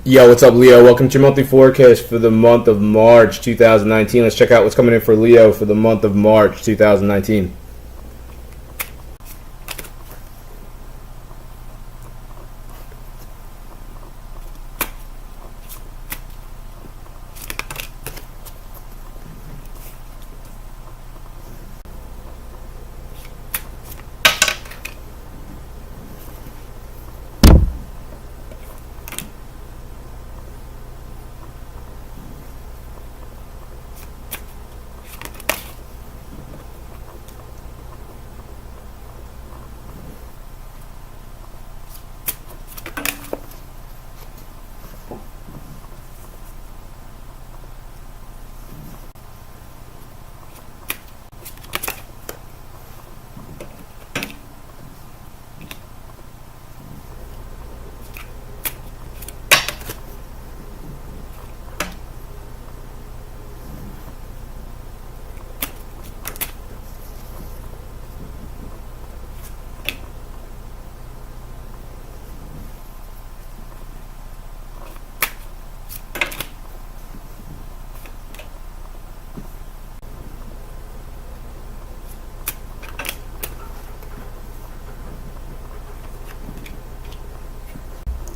Yo, what's up, Leo? Welcome to your monthly forecast for the month of March 2019. Let's check out what's coming in for Leo for the month of March 2019.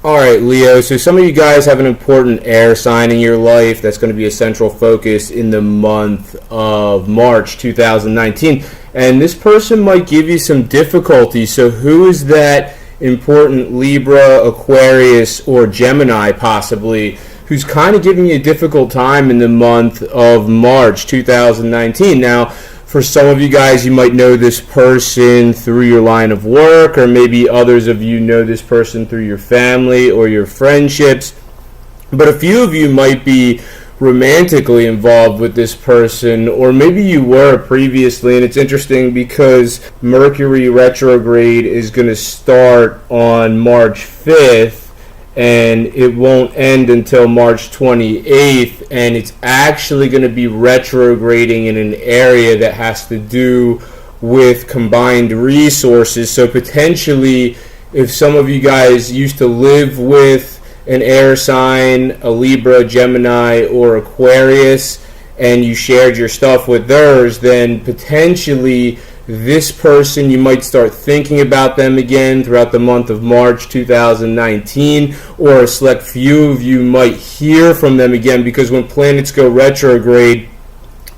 Alright, Leo, so some of you guys have an important air sign in your life that's going to be a central focus in the month of March 2019. And this person might give you some difficulty. So who is that important Libra, Aquarius, or Gemini possibly who's kind of giving you a difficult time in the month of March 2019? Now, for some of you guys, you might know this person through your line of work, or maybe others of you know this person through your family or your friendships. But a few of you might be romantically involved with this person, or maybe you were previously. And it's interesting because Mercury retrograde is going to start on March 5th. And it won't end until March 28th, and it's actually going to be retrograding in an area that has to do with combined resources. So potentially, if some of you guys used to live with an air sign, a Libra, Gemini, or Aquarius, and you shared your stuff with theirs, then potentially this person, you might start thinking about them again throughout the month of March 2019, or a select few of you might hear from them again, because when planets go retrograde,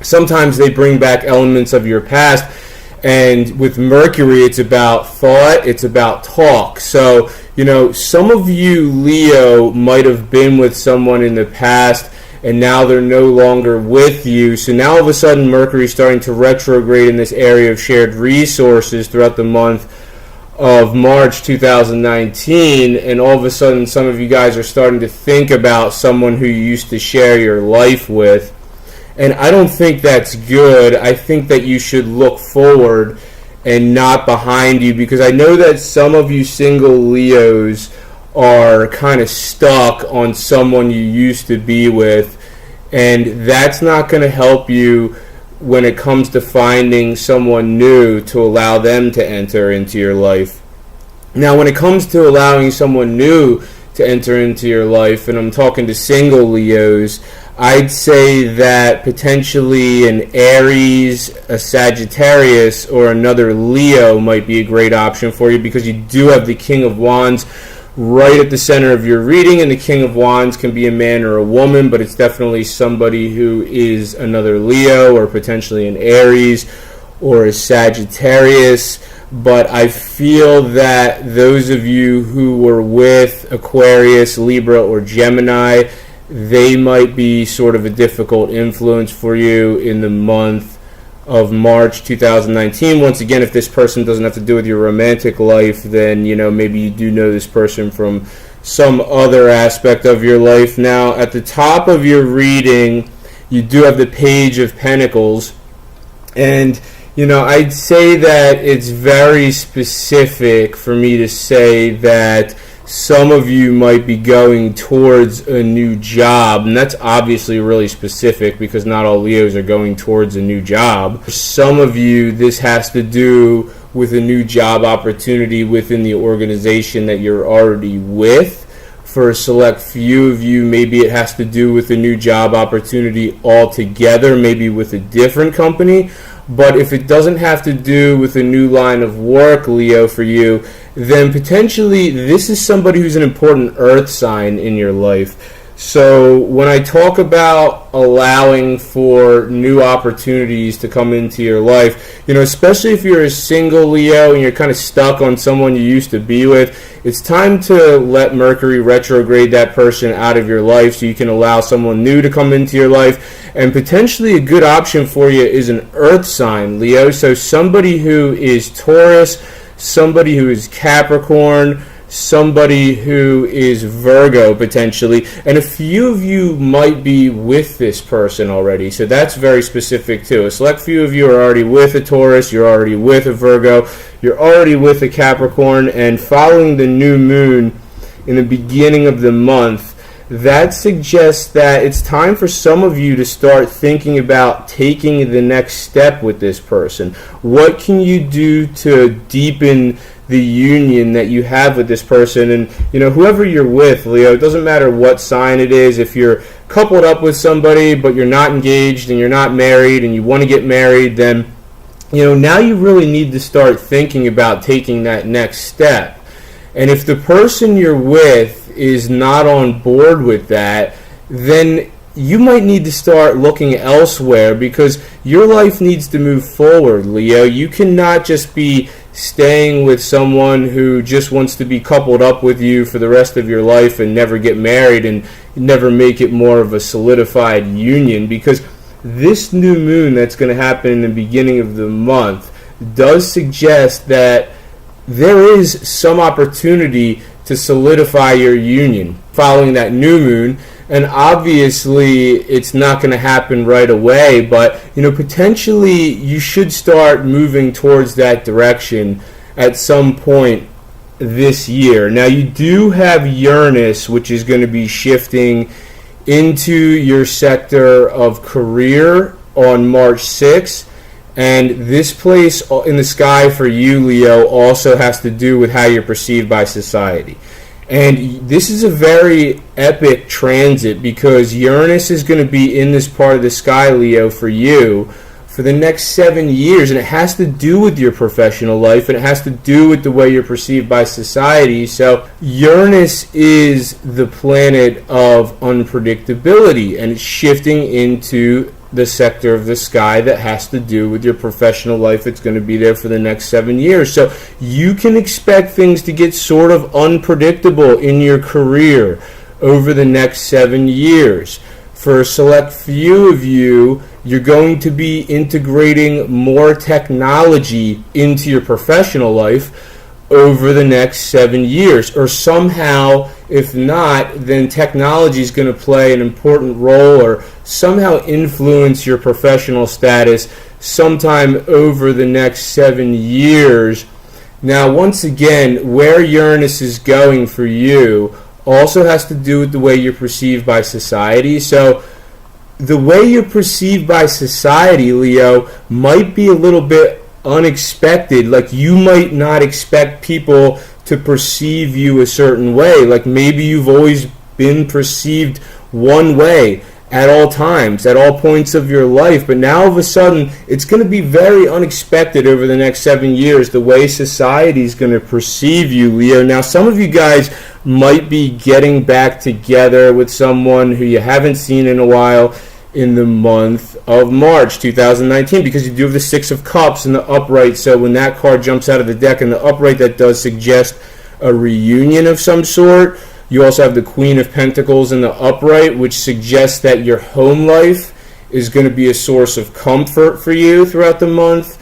sometimes they bring back elements of your past. And with Mercury, it's about thought, it's about talk. So, some of you, Leo, might have been with someone in the past, and now they're no longer with you. So now all of a sudden Mercury's starting to retrograde in this area of shared resources throughout the month of March 2019, and all of a sudden some of you guys are starting to think about someone who you used to share your life with. And I don't think that's good. I think that you should look forward and not behind you, because I know that some of you single Leos are kind of stuck on someone you used to be with, and that's not going to help you when it comes to finding someone new to allow them to enter into your life. Now, when it comes to allowing someone new to enter into your life, and I'm talking to single Leos, I'd say that potentially an Aries, a Sagittarius, or another Leo might be a great option for you, because you do have the King of Wands right at the center of your reading, and the King of Wands can be a man or a woman, but it's definitely somebody who is another Leo, or potentially an Aries or a Sagittarius. But I feel that those of you who were with Aquarius, Libra, or Gemini, they might be sort of a difficult influence for you in the month of March 2019. Once again, if this person doesn't have to do with your romantic life, then maybe you do know this person from some other aspect of your life. Now, at the top of your reading, you do have the Page of Pentacles, and I'd say that it's very specific for me to say that some of you might be going towards a new job, and that's obviously really specific because not all Leos are going towards a new job. For some of you, this has to do with a new job opportunity within the organization that you're already with. For a select few of you, maybe it has to do with a new job opportunity altogether, maybe with a different company. But if it doesn't have to do with a new line of work, Leo, for you, then potentially this is somebody who's an important earth sign in your life. So when I talk about allowing for new opportunities to come into your life, especially if you're a single Leo and you're kind of stuck on someone you used to be with, it's time to let Mercury retrograde that person out of your life so you can allow someone new to come into your life. And potentially a good option for you is an earth sign, Leo. So somebody who is Taurus, somebody who is Capricorn, somebody who is Virgo potentially, and a few of you might be with this person already, so that's very specific too. A select few of you are already with a Taurus, you're already with a Virgo, you're already with a Capricorn, and following the new moon in the beginning of the month, that suggests that it's time for some of you to start thinking about taking the next step with this person. What can you do to deepen the union that you have with this person? And whoever you're with, Leo, it doesn't matter what sign it is. If you're coupled up with somebody but you're not engaged and you're not married and you want to get married, then now you really need to start thinking about taking that next step. And if the person you're with is not on board with that, then you might need to start looking elsewhere, because your life needs to move forward, Leo. You cannot just be staying with someone who just wants to be coupled up with you for the rest of your life and never get married and never make it more of a solidified union, because this new moon that's going to happen in the beginning of the month does suggest that there is some opportunity to solidify your union following that new moon. And obviously it's not going to happen right away, but potentially you should start moving towards that direction at some point this year. Now you do have Uranus, which is going to be shifting into your sector of career on March 6th. And this place in the sky for you, Leo, also has to do with how you're perceived by society. And this is a very epic transit, because Uranus is going to be in this part of the sky, Leo, for you for the next 7 years. And it has to do with your professional life, and it has to do with the way you're perceived by society. So Uranus is the planet of unpredictability, and it's shifting into the sector of the sky that has to do with your professional life. It's going to be there for the next 7 years. So you can expect things to get sort of unpredictable in your career over the next 7 years. For a select few of you, you're going to be integrating more technology into your professional life over the next 7 years, or somehow, if not, then technology is going to play an important role or somehow influence your professional status sometime over the next 7 years. Now, once again, where Uranus is going for you also has to do with the way you're perceived by society. So the way you're perceived by society, Leo, might be a little bit unexpected. Like, you might not expect people to perceive you a certain way. Like, maybe you've always been perceived one way at all times, at all points of your life, but now all of a sudden it's going to be very unexpected over the next 7 years, the way society is going to perceive you, Leo. Now, some of you guys might be getting back together with someone who you haven't seen in a while in the month of March 2019, because you do have the Six of Cups in the upright. So when that card jumps out of the deck in the upright, that does suggest a reunion of some sort. You also have the Queen of Pentacles in the upright, which suggests that your home life is going to be a source of comfort for you throughout the month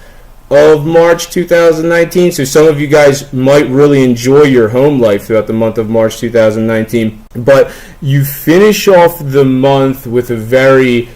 of March 2019. So some of you guys might really enjoy your home life throughout the month of March 2019. But you finish off the month with a very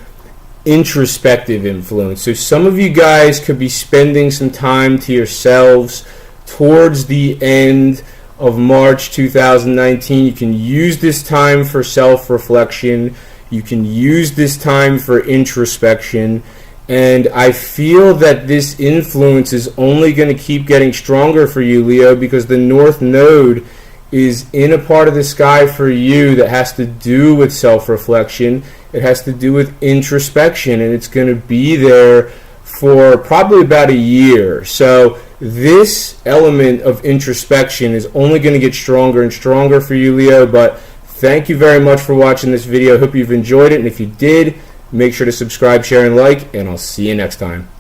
introspective influence. So some of you guys could be spending some time to yourselves towards the end of March 2019. You can use this time for self-reflection. You can use this time for introspection. And I feel that this influence is only going to keep getting stronger for you, Leo, because the North Node is in a part of the sky for you that has to do with self-reflection. It has to do with introspection, and it's going to be there for probably about a year. So this element of introspection is only going to get stronger and stronger for you, Leo. But thank you very much for watching this video. I hope you've enjoyed it, and if you did, make sure to subscribe, share, and like, and I'll see you next time.